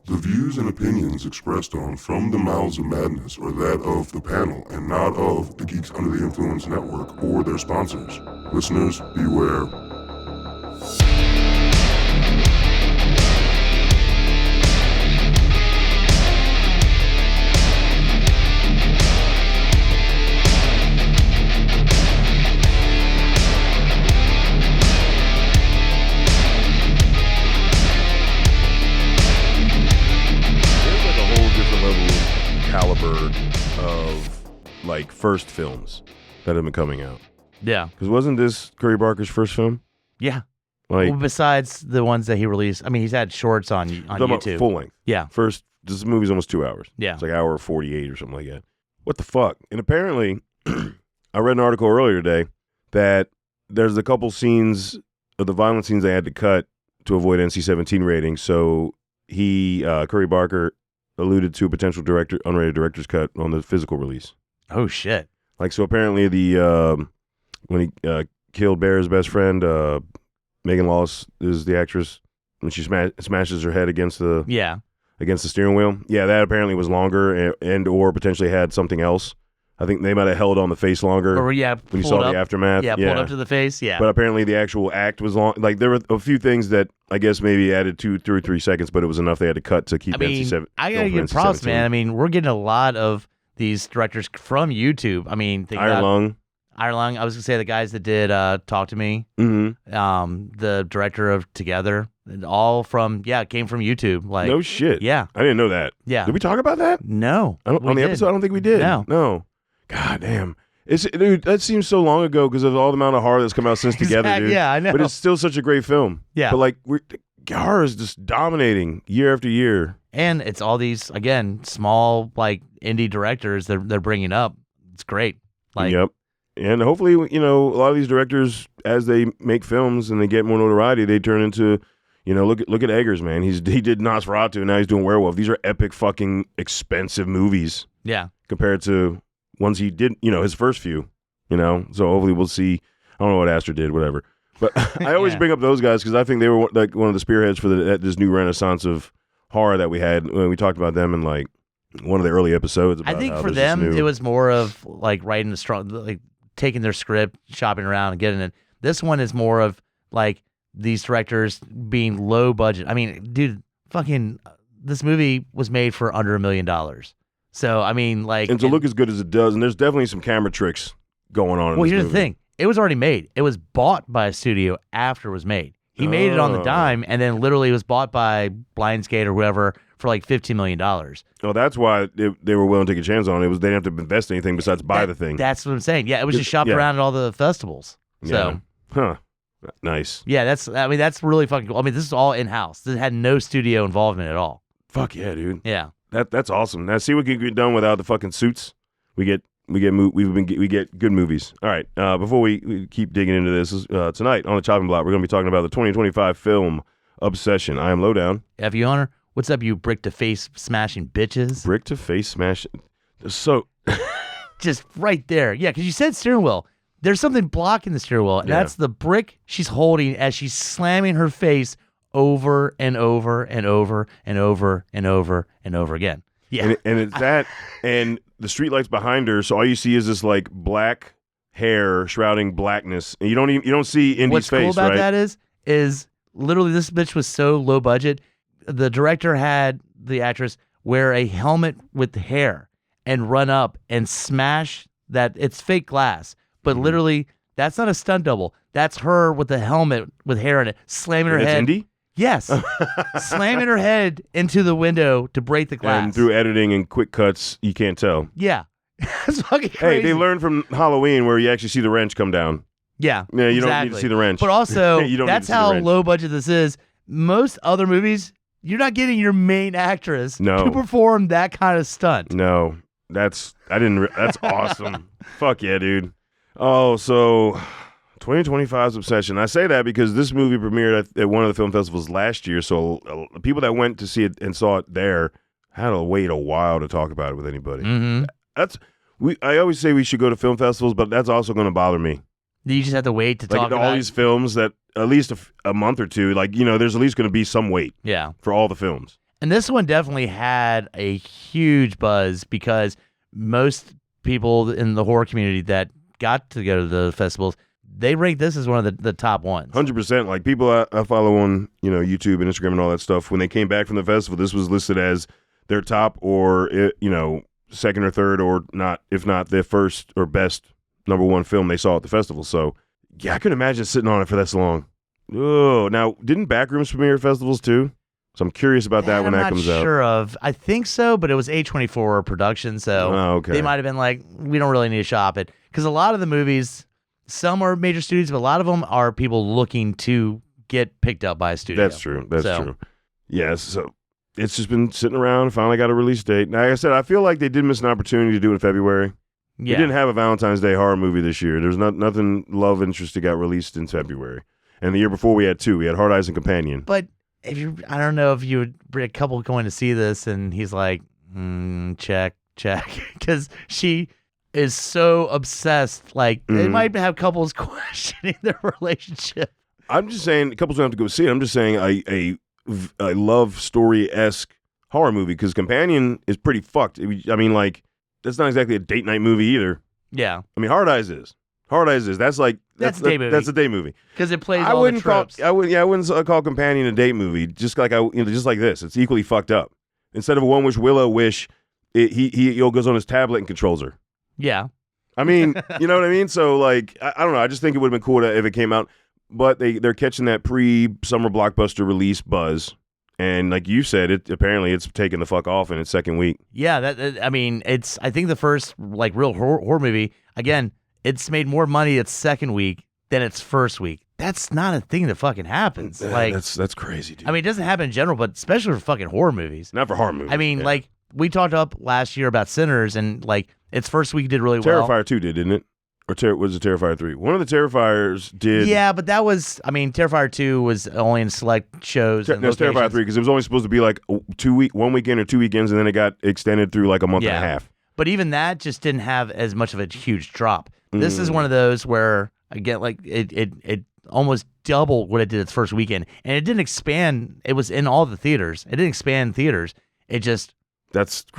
The views and opinions expressed on From the Mouths of Madness are that of the panel and not of the Geeks Under the Influence Network or their sponsors. Listeners, beware. Caliber of like first films that have been coming out. Yeah. Because wasn't this Curry Barker's first film? Yeah. Like, well, besides the ones that he released, I mean, he's had shorts on YouTube. Full length. Yeah. First, this movie's almost 2 hours. Yeah. It's like hour 48 or something like that. What the fuck? And apparently, I read an article earlier today that there's a couple scenes of the violent scenes they had to cut to avoid NC-17 ratings. So he, Curry Barker, alluded to a potential unrated director's cut on the physical release. Oh shit! Like, so apparently when he killed Bear's best friend, Megan Lawless is the actress, when she smashes her head against the steering wheel. Yeah, that apparently was longer and or potentially had something else. I think they might have held on the face longer. Or when you saw the aftermath. Yeah, pulled up to the face. Yeah, but apparently the actual act was long. Like, there were a few things that I guess maybe added 2 or 3 seconds, but it was enough they had to cut to keep NC-17. I gotta give props, man. I mean, we're getting a lot of these directors from YouTube. I mean, Iron Lung. I was gonna say the guys that did Talk to Me. Mm-hmm. The director of Together. All came from YouTube. Like, no shit. Yeah, I didn't know that. Yeah, did we talk about that? No, on the episode. I don't think we did. No. God damn. Dude, that seems so long ago because of all the amount of horror that's come out since Together, dude. Yeah, I know. But it's still such a great film. Yeah. But like, horror is just dominating year after year. And it's all these, again, small, like, indie directors they're bringing up. It's great. Like, yep. And hopefully, a lot of these directors, as they make films and they get more notoriety, they turn into, look at Eggers, man. He did Nosferatu, and now he's doing Werewolf. These are epic, fucking expensive movies. Yeah. Compared to ones he did, his first few, So hopefully we'll see. I don't know what Astor did, whatever. But I always bring up those guys because I think they were like one of the spearheads for this new renaissance of horror that we had when we talked about them in like one of the early episodes. I think for them, it was more of like writing like taking their script, shopping around and getting it. This one is more of like these directors being low budget. I mean, dude, fucking this movie was made for under $1 million. So, I mean, like... And to look as good as it does, and there's definitely some camera tricks going on in Well, this here's movie. the thing. It was already made. It was bought by a studio after it was made. He made it on the dime, and then literally it was bought by Lionsgate or whoever for like $15 million. Oh, that's why they were willing to take a chance on it. They didn't have to invest anything besides buy the thing. That's what I'm saying. Yeah, it was just shopped around at all the festivals. So, Huh. Nice. Yeah, that's really fucking cool. I mean, this is all in-house. This had no studio involvement at all. Fuck yeah, dude. Yeah. That's awesome. Now, see what can get done without the fucking suits. We get good movies. All right. Before we keep digging into this, tonight on the chopping block, we're going to be talking about the 2025 film Obsession. I am Lowdown. F you, Hunter. What's up, you brick to face smashing bitches? Brick to face smashing. So, just right there. Yeah, because you said steering wheel. There's something blocking the steering wheel, and that's the brick she's holding as she's slamming her face over and over and over and over and over and over again. Yeah. And it's that, and the streetlights behind her, so all you see is this like black hair shrouding blackness, and you don't see Indy's face, right? What's cool about that is literally this bitch was so low budget. The director had the actress wear a helmet with hair and run up and smash that. It's fake glass, but literally that's not a stunt double. That's her with the helmet with hair in it, slamming her head. Indy? Yes. Slamming her head into the window to break the glass. And through editing and quick cuts, you can't tell. Yeah. That's fucking crazy. Hey, they learned from Halloween where you actually see the wrench come down. Yeah. Yeah, you don't need to see the wrench. But also, that's how low budget this is. Most other movies, you're not getting your main actress to perform that kind of stunt. No. That's awesome. Fuck yeah, dude. Oh, so 2025's Obsession. I say that because this movie premiered at one of the film festivals last year, so people that went to see it and saw it there had to wait a while to talk about it with anybody. Mm-hmm. I always say we should go to film festivals, but that's also going to bother me. You just have to wait to talk about all these films that at least a month or two, there's at least going to be some wait. Yeah. For all the films. And this one definitely had a huge buzz because most people in the horror community that got to go to the festivals, they rate this as one of the top ones. 100%. Like people I follow on, YouTube and Instagram and all that stuff, when they came back from the festival, this was listed as their top or, second or third or not, if not their first or best number one film they saw at the festival. So, yeah, I couldn't imagine sitting on it for this long. Oh, now, didn't Backrooms premiere at festivals too? So I'm curious about that when that comes out. I'm not sure of. I think so, but it was A24 production, so okay. They might have been like, we don't really need to shop it. Because a lot of the movies, some are major studios, but a lot of them are people looking to get picked up by a studio. That's true. That's true. Yeah, so it's just been sitting around. Finally got a release date. Now, like I said, I feel like they did miss an opportunity to do it in February. Yeah. We didn't have a Valentine's Day horror movie this year. There's nothing love interest that got released in February. And the year before we had two. We had Hard Eyes and Companion. But I don't know if you would bring a couple going to see this and he's like, check, because she is so obsessed. Like, they might have couples questioning their relationship. I'm just saying, couples don't have to go see it. I'm just saying a love story-esque horror movie, because Companion is pretty fucked. I mean, like, that's not exactly a date night movie either. Yeah. I mean, Hard Eyes is. That's a day movie. That's a day movie. Because it plays all the tropes. I wouldn't call Companion a date movie. Just like just like this, it's equally fucked up. Instead of a one wish Willow wish, he goes on his tablet and controls her. Yeah. I mean, you know what I mean. So like, I don't know. I just think it would have been cool if it came out. But they're catching that pre-summer blockbuster release buzz, and like you said, apparently it's taking the fuck off in its second week. Yeah. I think the first like real horror movie again. It's made more money its second week than its first week. That's not a thing that fucking happens. Like that's crazy, dude. I mean, it doesn't happen in general, but especially for fucking horror movies. Not for horror movies. I mean, like we talked up last year about Sinners, and like its first week did really well. Terrifier 2 did, didn't it? Or was it Terrifier 3? One of the Terrifiers did. Yeah, but that was. I mean, Terrifier 2 was only in select shows. That's Terrifier 3 because it was only supposed to be like 1 weekend or 2 weekends, and then it got extended through like a month and a half. But even that just didn't have as much of a huge drop. This is one of those where, again, like it almost doubled what it did its first weekend. And it didn't expand. It was in all the theaters. It didn't expand theaters. It just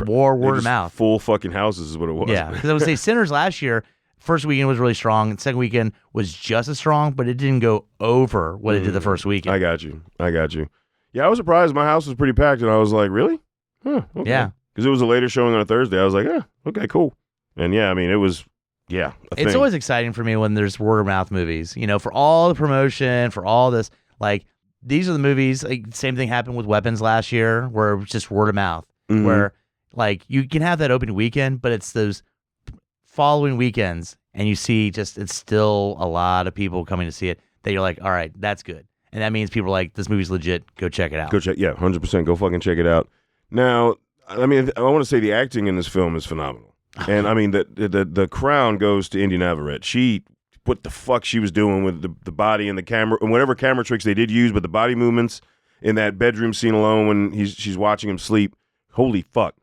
more word of mouth. Full fucking houses is what it was. Yeah, because I would say Sinners last year, first weekend was really strong. And second weekend was just as strong, but it didn't go over what it did the first weekend. I got you. Yeah, I was surprised. My house was pretty packed, and I was like, really? Huh, okay. Yeah. Because it was a later showing on a Thursday. I was like, okay, cool. And yeah, I mean, it was... Yeah, it's always exciting for me when there's word of mouth movies. For all the promotion, for all this, like these are the movies. Like same thing happened with Weapons last year, where it was just word of mouth. Mm-hmm. Where like you can have that opening weekend, but it's those following weekends, and you see it's still a lot of people coming to see it. That you're like, all right, that's good, and that means people are like, this movie's legit. Go check it out. 100%. Go fucking check it out. Now, I mean, I want to say the acting in this film is phenomenal. And I mean, the crown goes to Indy Navarrete. What the fuck she was doing with the body and the camera and whatever camera tricks they did use, but the body movements in that bedroom scene alone when she's watching him sleep. Holy fuck!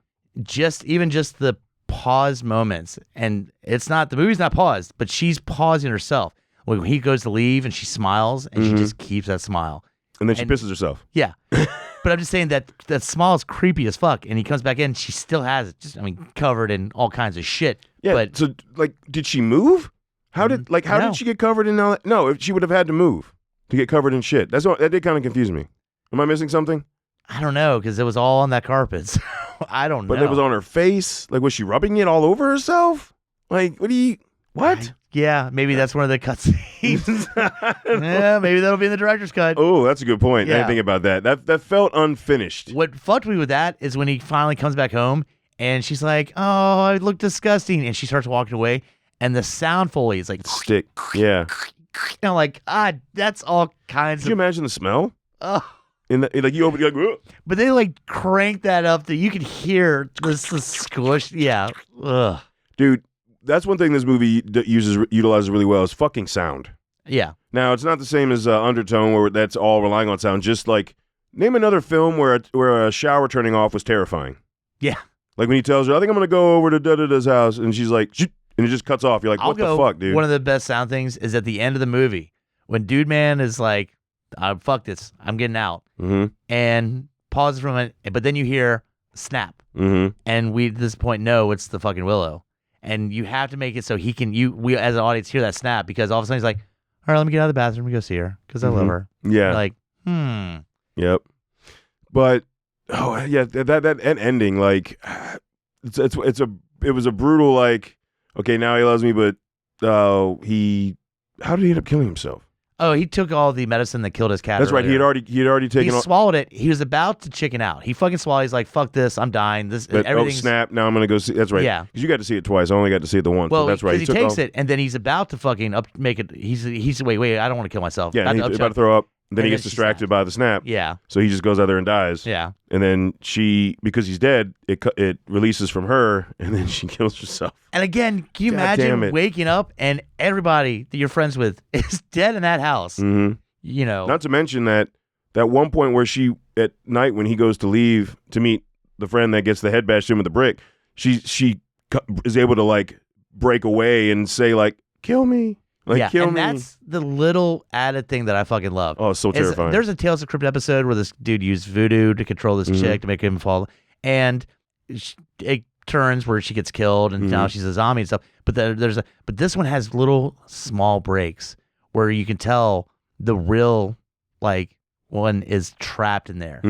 Even the pause moments, and the movie's not paused, but she's pausing herself when he goes to leave, and she smiles, and she just keeps that smile, and then she pisses herself. Yeah. But I'm just saying that smile is creepy as fuck, and he comes back in, she still has it, covered in all kinds of shit. Yeah. But so, like, did she move? How did she get covered in all that? No, if she would have had to move to get covered in shit. That did kind of confuse me. Am I missing something? I don't know, because it was all on that carpet. So I don't know. But it was on her face. Like, was she rubbing it all over herself? Like, what? Yeah, maybe that's one of the cut scenes. Yeah, maybe that'll be in the director's cut. Oh, that's a good point. Yeah. I didn't think about that. That felt unfinished. What fucked me with that is when he finally comes back home and she's like, "Oh, I look disgusting," and she starts walking away, and the sound Foley is like stick. Yeah. Like that's all kinds. Can you imagine the smell? Oh. Like you open, you're like, ugh. But they like crank that up that you could hear the squish. Yeah. Ugh. Dude. That's one thing this movie utilizes really well is fucking sound. Yeah. Now, it's not the same as Undertone where that's all relying on sound. Just like, name another film where a shower turning off was terrifying. Yeah. Like when he tells her, I think I'm going to go over to da-da-da's house, and she's like, shh, and it just cuts off. You're like, what the fuck, dude? One of the best sound things is at the end of the movie when Dude Man is like, fuck this, I'm getting out. Mm-hmm. And pauses for a moment, but then you hear snap. Mm-hmm. And we, at this point, know it's the fucking Willow. And you have to make it so we as an audience hear that snap, because all of a sudden he's like, all right, let me get out of the bathroom and go see her because I love her. Yeah. Like, Yep. But, that ending, like, it was a brutal, like, okay, now he loves me, but how did he end up killing himself? Oh, he took all the medicine that killed his cat. That's right. He had already taken. He swallowed it. He was about to chicken out. He fucking swallowed. He's like, "Fuck this! I'm dying." Everything's snap! Now I'm gonna go see. That's right. Yeah, because you got to see it twice. I only got to see it the once. Well, that's right. He takes it, and then he's about to fucking make it. He's wait. I don't want to kill myself. Yeah, he's about to throw up. Then he gets distracted by the snap. Yeah. So he just goes out there and dies. Yeah. And then because he's dead, it releases from her, and then she kills herself. And again, can you imagine waking up and everybody that you're friends with is dead in that house? Mm-hmm. You know. Not to mention that one point where she, at night when he goes to leave to meet the friend that gets the head bashed in with the brick, she is able to like break away and say like, "Kill me." Like, kill me. That's the little added thing that I fucking love. Oh, it's so terrifying. There's a Tales of Crypt episode where this dude used voodoo to control this chick to make him fall, and it turns where she gets killed, and now she's a zombie and stuff. But but this one has little small breaks where you can tell the real like one is trapped in there.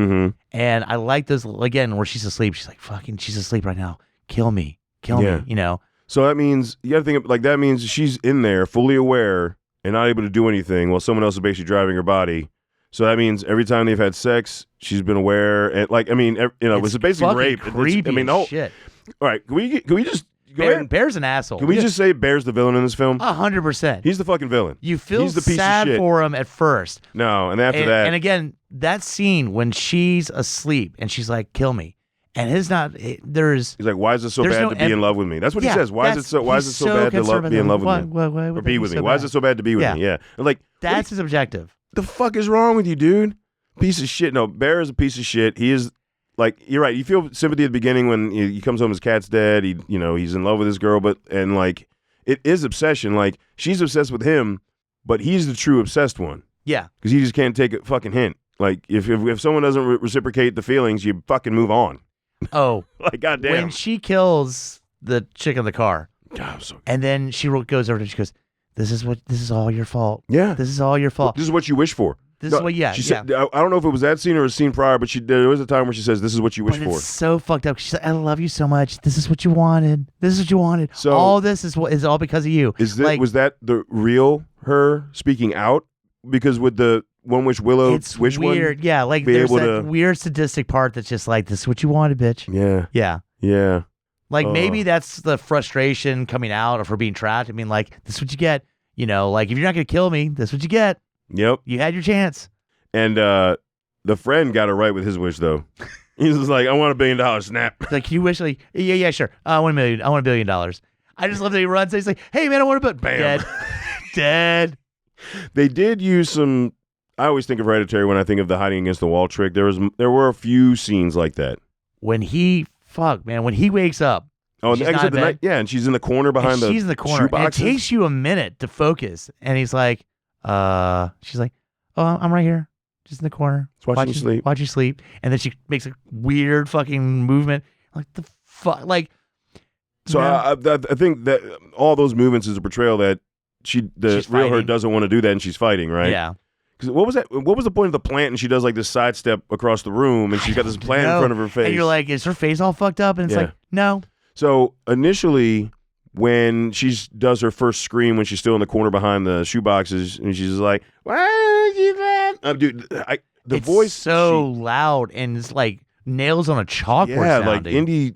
And I like those again where she's asleep. She's like, "Fucking, she's asleep right now. Kill me, me." You know. So that means you got to think like that means she's in there fully aware and not able to do anything while someone else is basically driving her body. So that means every time they've had sex, she's been aware, and like I mean, it was basically rape. Creepy shit. All right, can we just go ahead? Bear's an asshole. Can we just say Bear's the villain in this film? 100%. He's the fucking villain. You feel He's the piece sad of shit. for him at first. No, and after that, and again, that scene when she's asleep and she's like, "Kill me." And he's like, "Why is it so bad to be in love with me?" That's what he says. Why is it so bad to be in love with me? Or be with me? Why is it so bad to be with me? Yeah. And like, that's his objective. The fuck is wrong with you, dude? Piece of shit. No, Bear is a piece of shit. He is like, you're right. You feel sympathy at the beginning when he comes home, his cat's dead. He's in love with this girl, and like, it is obsession. Like, she's obsessed with him, but he's the true obsessed one. Yeah. Because he just can't take a fucking hint. Like, if someone doesn't reciprocate the feelings, you fucking move on. Oh, like goddamn! When she kills the chick in the car, and then she goes over and she goes, "This is all your fault. Yeah, this is all your fault. This is what you wish for. This is what." Yeah, she said. I don't know if it was that scene or a scene prior, but there was a time where she says, "This is what you wish for." It's so fucked up. She's like, "I love you so much. This is what you wanted. This is what you wanted. So all this is all because of you." Was that the real her speaking out? Because with the one wish Willow wish weird. One, yeah, like there's that weird sadistic part that's just like, "This is what you wanted, bitch." Yeah. Like maybe that's the frustration coming out of her being trapped. I mean, like, this is what you get. Like, if you're not gonna kill me, this is what you get. Yep. You had your chance. And the friend got it right with his wish though. He's just like, "I want $1 billion." Snap. Like, you wish, like, yeah, sure. I want $1 million. I want $1 billion. I just love that he runs. And he's like, "Hey man, I want $1 billion." Bam. Dead. They did use some. I always think of Hereditary when I think of the hiding against the wall trick. There were a few scenes like that. When he wakes up. Oh, and exit the night. Yeah, and she's in the corner behind the. She's in the corner. And it takes you a minute to focus, and he's like, she's like, "Oh, I'm right here, just in the corner, watch you sleep. Watch you sleep." And then she makes a weird fucking movement, like the fuck, like. So I think that all those movements is a portrayal that the real her doesn't want to do that, and she's fighting, right? Yeah. Because what was that? What was the point of the plant? And she does like this sidestep across the room, and she's got this plant in front of her face. And you're like, is her face all fucked up? And it's like, no. So initially, when she does her first scream, when she's still in the corner behind the shoeboxes, and she's like, "Why did you that?" Dude, the voice so loud and it's like nails on a chalkboard. Yeah, sounding. like Indy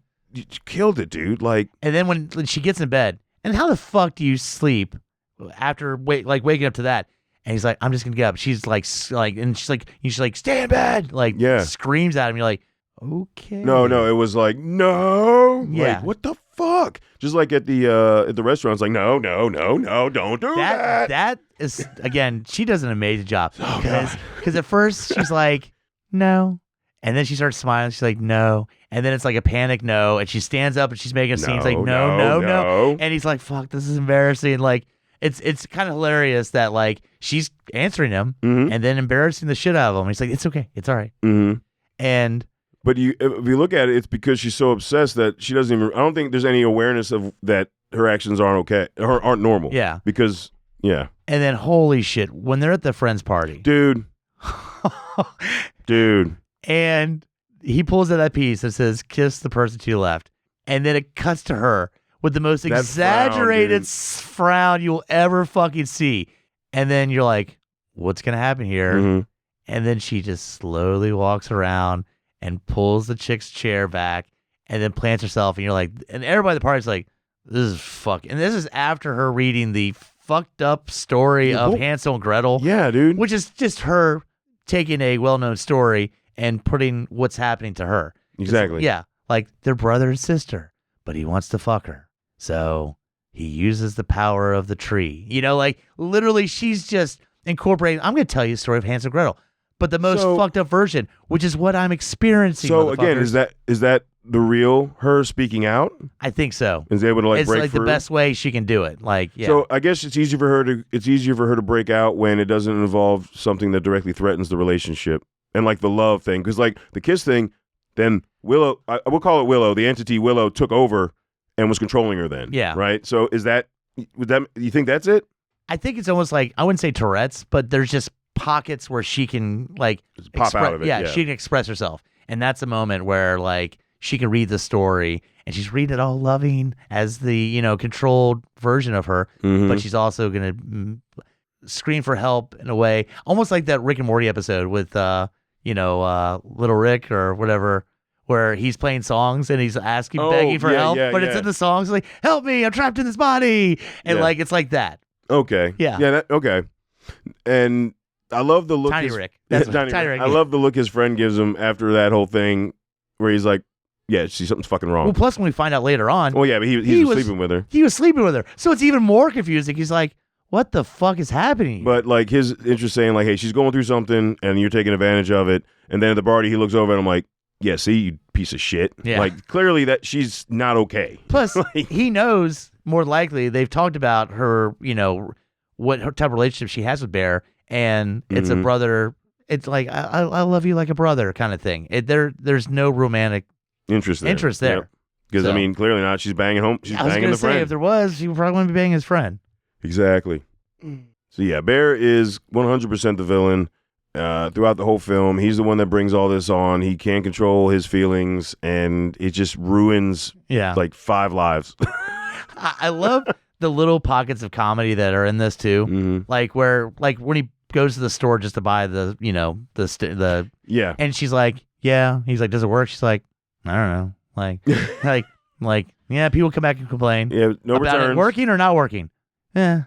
killed it, dude. Like, and then when she gets in bed, and how the fuck do you sleep after waking up to that? And he's like, "I'm just gonna get up." She's like, and she's like, "Stay in bed!" Like, screams at him. You're like, okay. No, it was like, no. Yeah. Like, what the fuck? Just like at the restaurant, it's like, no, don't do that. That is, again, she does an amazing job. Oh, Because at first she's like, no. And then she starts smiling. She's like, no. And then it's like a panic no. And she stands up and she's making a scene. It's like, no. And he's like, fuck, this is embarrassing. Like, it's kind of hilarious that like she's answering him and then embarrassing the shit out of him. He's like, it's okay. It's all right. Mm-hmm. And But if you look at it, it's because she's so obsessed that she doesn't even. I don't think there's any awareness of that her actions aren't okay or aren't normal. yeah. Because yeah, And then holy shit, when they're at the friend's party. dude. And he pulls out that piece that says kiss the person to your left. And then it cuts to her with the most That exaggerated frown, frown you'll ever fucking see. And then you're like, what's going to happen here? Mhm. And then she just slowly walks around and pulls the chick's chair back and then plants herself. And you're like, and everybody at the party's like, this is fuck. And this is after her reading the fucked up story of Hansel and Gretel. Yeah, dude. Which is just her taking a well-known story and putting what's happening to her. Exactly. Yeah. Like they're brother and sister, but he wants to fuck her. So he uses the power of the tree. You know, like literally she's just incorporating. I'm going to tell you the story of Hansel and Gretel, but the most fucked up version, which is what I'm experiencing. So again, is that the real her speaking out? I think so. Is able to it's break like through? the best way she can do it. Like, yeah. So I guess it's easier for her to break out when it doesn't involve something that directly threatens the relationship and like the love thing. Because like the kiss thing, then Willow, I will call it Willow. The entity Willow took over and was controlling her. Then, yeah, right. So you think that's it? I think it's almost like, I wouldn't say Tourette's, but there's just pockets where she can like just pop out of it. Yeah, she can express herself, and that's a moment where like she can read the story and she's reading it all loving as the controlled version of her, but she's also gonna scream for help in a way, almost like that Rick and Morty episode with Little Rick or whatever, where he's playing songs and he's begging for help, but it's in the songs like, help me, I'm trapped in this body, and like it's like that. Okay. Yeah. Okay. And I love the look. Tiny Rick. That's Tiny Rick. I love the look his friend gives him after that whole thing, where he's like, "Yeah, see, something's fucking wrong." Well, plus when we find out later on, well, yeah, but he was sleeping with her. He was sleeping with her, so it's even more confusing. He's like, "What the fuck is happening?" But like his interest saying like, "Hey, she's going through something, and you're taking advantage of it." And then at the party, he looks over and I'm like, "Yeah, see, you piece of shit." Yeah. Like clearly that she's not okay. Plus, he knows more likely they've talked about her, what her type of relationship she has with Bear, and it's a brother. It's like I love you like a brother kind of thing. There's no romantic interest there. Because I mean, clearly not. She's banging home. She's banging the friend. If there was, she probably wouldn't be banging his friend. Exactly. So yeah, Bear is 100% the villain throughout the whole film. He's the one that brings all this on. He can't control his feelings, and it just ruins like 5 lives. I love the little pockets of comedy that are in this too. Mm-hmm. Like when he goes to the store just to buy the and she's like, yeah. He's like, does it work? She's like, I don't know. Like yeah, people come back and complain. Yeah, no about returns. it working or not working. Yeah.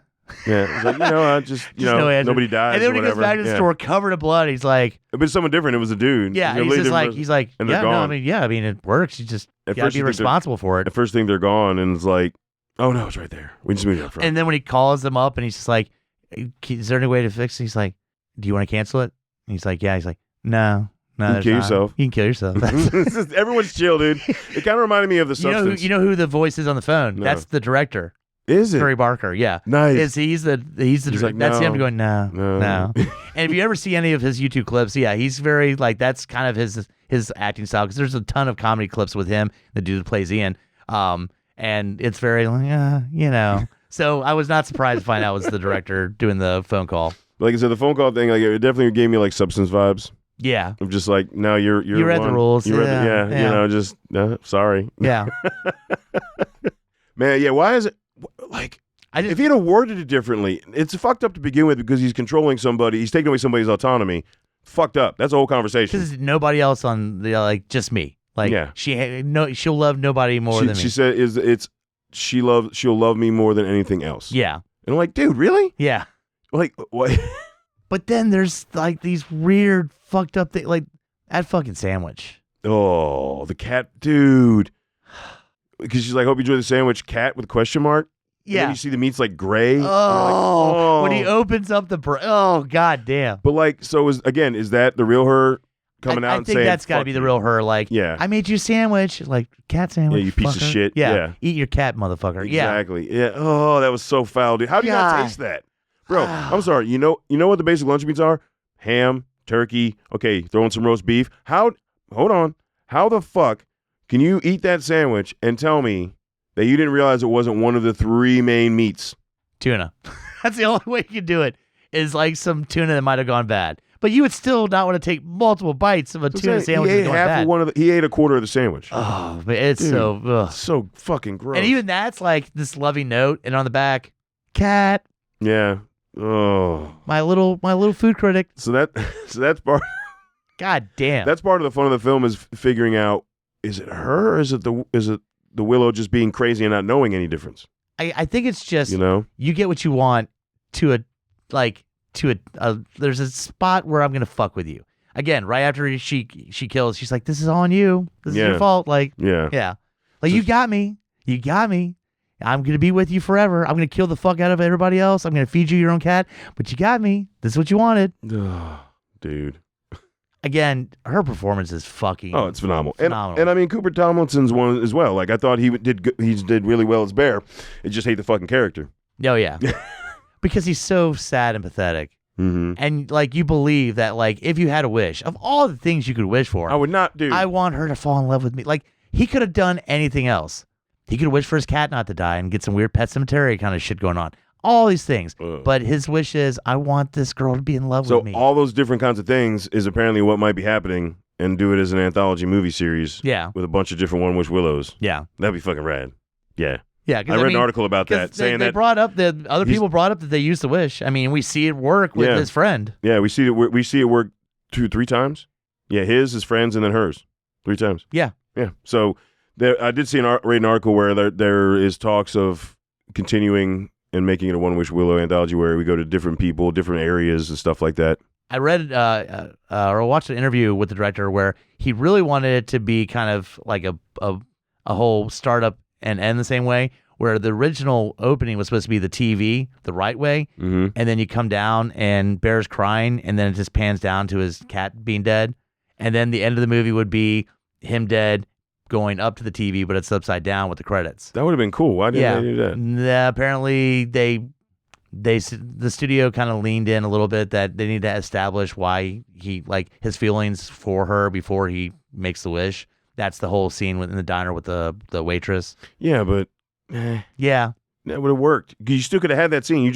Yeah, it's like, I just no nobody dies. And then when he goes back to the store covered in blood, he's like, but it's someone different. It was a dude. Yeah, he's like, and they're gone. I mean, it works. You just gotta be responsible for it. The first thing they're gone, and it's like, oh no, it's right there. We just moved it up front. And then when he calls them up, and he's just like, is there any way to fix it? He's like, do you want to cancel it? And he's like, yeah. He's like, no. You can kill yourself. You can kill yourself. Everyone's chill, dude. It kind of reminded me of The Substance. You know who the voice is on the phone? No. That's the director. Is it? Trey Barker, yeah. Nice. He's the like, that's no, him going, no. And if you ever see any of his YouTube clips, yeah, he's very like, that's kind of his acting style, because there's a ton of comedy clips with him, the dude that plays Ian, and it's very like, So I was not surprised to find out it was the director doing the phone call. Like I said, the phone call thing, like it definitely gave me like Substance vibes. Yeah. I'm just like, no, you read the rules. You read just sorry. Yeah. Man, yeah. Why is it like? If he'd have worded it differently, it's fucked up to begin with, because he's controlling somebody. He's taking away somebody's autonomy. Fucked up. That's the whole conversation. Because nobody else on the just me. Like she'll love nobody more than me. She said she'll love me more than anything else. Yeah. And I'm like, dude, really? Yeah. Like what? But then there's like these weird fucked up things, like that fucking sandwich. Oh, the cat, dude. Because she's like, hope you enjoy the sandwich. Cat with question mark. Yeah. And then you see the meat's like gray. Oh, when he opens up the oh, god damn. But like, so is that the real her coming out and saying? I think that's got to be the real her. Like, I made you a sandwich, like cat sandwich. Yeah, you piece of shit. Yeah. Eat your cat, motherfucker. Exactly. Yeah. Oh, that was so foul, dude. How do you not taste that? Bro, I'm sorry. You know what the basic lunch meats are? Ham, turkey. Okay, throw in some roast beef. How hold on. How the fuck can you eat that sandwich and tell me that you didn't realize it wasn't one of the 3 main meats? Tuna. That's the only way you can do it, is like some tuna that might have gone bad. But you would still not want to take multiple bites of a tuna sandwich that's gone bad. He ate a quarter of the sandwich. Oh, but it's Dude, so so fucking gross. And even that's like this loving note, and on the back, cat. Yeah. Oh. My little food critic. So that's part. God damn. That's part of the fun of the film, is figuring out, is it her or is it the Willow just being crazy and not knowing any difference? I think it's just, you get what you want there's a spot where I'm going to fuck with you. Again, right after she kills, she's like, this is all on you. This is your fault. Like, yeah. Like, you got me. You got me. I'm going to be with you forever. I'm going to kill the fuck out of everybody else. I'm going to feed you your own cat, but you got me. This is what you wanted. Dude. Again, her performance is fucking it's phenomenal. And I mean, Cooper Tomlinson's one as well. Like, I thought he did really well as Bear. I just hate the fucking character. Oh, yeah. Because he's so sad and pathetic. Mm-hmm. And, like, you believe that, like, if you had a wish, of all the things you could wish for, I would not do. I want her to fall in love with me. Like, he could have done anything else. He could have wished for his cat not to die and get some weird Pet Cemetery kind of shit going on. All these things. But his wish is, I want this girl to be in love with me. So all those different kinds of things is apparently what might be happening, and do it as an anthology movie series. Yeah. With a bunch of different One Wish Willows. Yeah. That'd be fucking rad. Yeah. Yeah, I read an article about that saying they brought up that other people brought up that they used the wish. I mean, we see it work with his friend. Yeah, we see it work 2-3 times. Yeah, his friends, and then hers 3 times. Yeah. Yeah. So I did see read an article where there is talks of continuing and making it a One Wish Willow anthology where we go to different people, different areas, and stuff like that. I read or watched an interview with the director where he really wanted it to be kind of like a whole startup and end the same way, where the original opening was supposed to be the TV, the right way, and then you come down and Bear's crying, and then it just pans down to his cat being dead, and then the end of the movie would be him dead going up to the TV, but it's upside down with the credits. That would have been cool. Why didn't they do that? Yeah, apparently the studio kind of leaned in a little bit that they need to establish why he, like, his feelings for her before he makes the wish. That's the whole scene in the diner with the waitress. Yeah, but yeah, that would have worked. You still could have had that scene. You're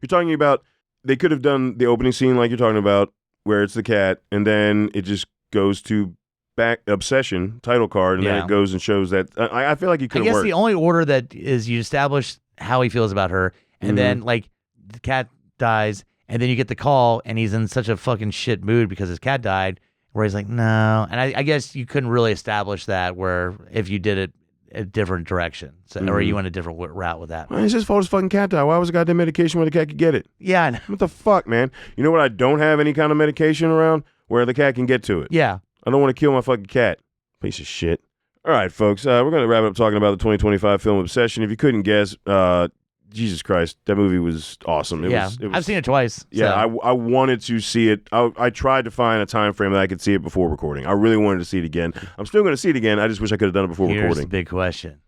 talking about, they could have done the opening scene like you're talking about, where it's the cat, and then it just goes to back obsession title card, and then it goes and shows that. I feel like you could have worked. I guess the only order that is, you establish how he feels about her, and then, like, the cat dies, and then you get the call, and he's in such a fucking shit mood because his cat died, where he's like, no. And I guess you couldn't really establish that, where if you did it a different direction, or you went a different route with that. Well, it's his fault his fucking cat died. Why was the goddamn medication where the cat could get it? Yeah, I know. What the fuck, man? You know what? I don't have any kind of medication around where the cat can get to it. Yeah. I don't want to kill my fucking cat. Piece of shit. All right, folks. We're going to wrap it up talking about the 2025 film Obsession. If you couldn't guess, Jesus Christ, that movie was awesome. It was, I've seen it twice. Yeah, so. I wanted to see it. I tried to find a time frame that I could see it before recording. I really wanted to see it again. I'm still going to see it again. I just wish I could have done it before recording. Here's the big question.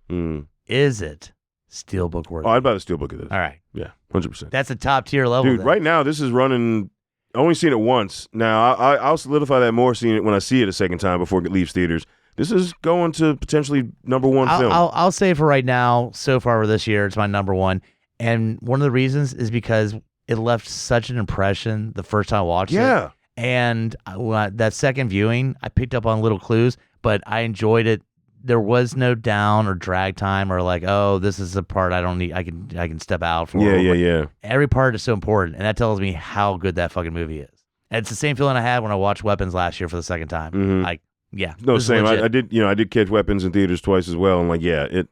Is it Steelbook worthy? Oh, I'd buy the Steelbook of this. All right. Yeah, 100%. That's a top tier level. Dude, then. Right now, this is running. I only seen it once. Now, I'll solidify that more seeing it when I see it a second time before it leaves theaters. This is going to potentially number one film. I'll say for right now, so far for this year, it's my number one. And one of the reasons is because it left such an impression the first time I watched it. Yeah. And that second viewing, I picked up on little clues, but I enjoyed it. There was no down or drag time or like, oh, this is a part I don't need. I can step out for. Yeah. Every part is so important, and that tells me how good that fucking movie is. And it's the same feeling I had when I watched Weapons last year for the second time. Mm-hmm. Like, yeah, no, same. I did catch Weapons in theaters twice as well, and like, yeah.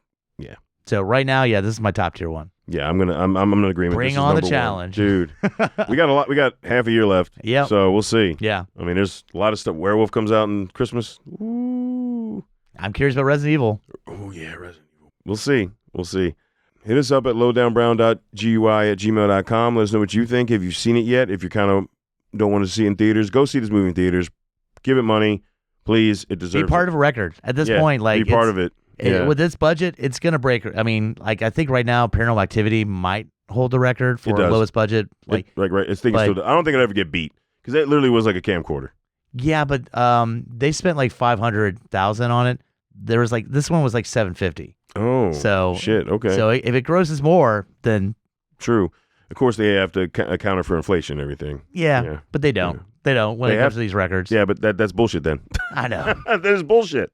So right now, yeah, this is my top tier one. Yeah, I'm in agreement. Bring on the challenge, dude. We got a lot. We got half a year left. Yeah. So we'll see. Yeah. I mean, there's a lot of stuff. Werewolf comes out in Christmas. Ooh. I'm curious about Resident Evil. Oh yeah, Resident Evil. We'll see. Hit us up at lowdownbrown.gui@gmail.com. Let us know what you think. If you've seen it yet, if you kind of don't want to see it in theaters, go see this movie in theaters. Give it money, please. It deserves. Be part of a record at this point. Like, be part of it. With this budget, it's gonna break. I mean, like, I think right now, Paranormal Activity might hold the record for lowest budget. Like, right. I don't think it'll ever get beat because that literally was like a camcorder. Yeah, but they spent like 500,000 on it. There was like this one was like 750. Oh, So shit. Okay. So if it grosses more, then True. Of course, they have to account for inflation and everything. yeah. But they don't. Yeah. They don't when They it comes have- to these records. Yeah, but that's bullshit then. I know. That is bullshit.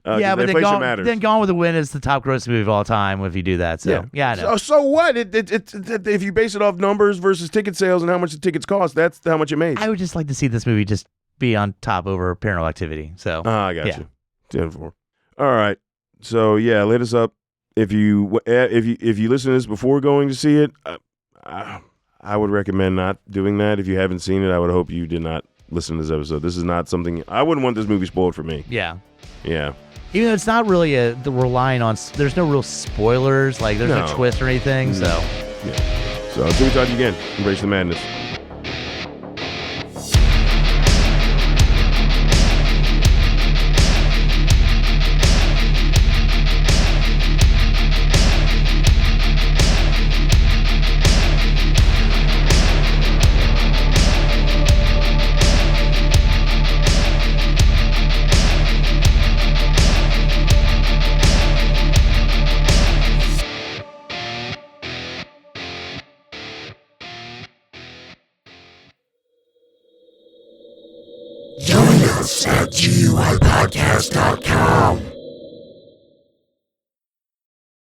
Yeah, 'cause but inflation matters. then Gone with the Wind is the top grossing movie of all time if you do that. So yeah, I know. So what? If you base it off numbers versus ticket sales and how much the tickets cost, that's how much it made. I would just like to see this movie just be on top over Paranormal Activity. So I got yeah. you. 10-4. All right. So yeah, let us up if you listen to this before going to see it. I would recommend not doing that. If you haven't seen it, I would hope you did not listen to this episode. This is not something I wouldn't want this movie spoiled for me. Yeah. Yeah. Even though it's not really relying on, there's no real spoilers, like there's no No. twist or anything. So Yeah. So until we talk to you again, embrace the madness. Join us at GUIPodcast.com.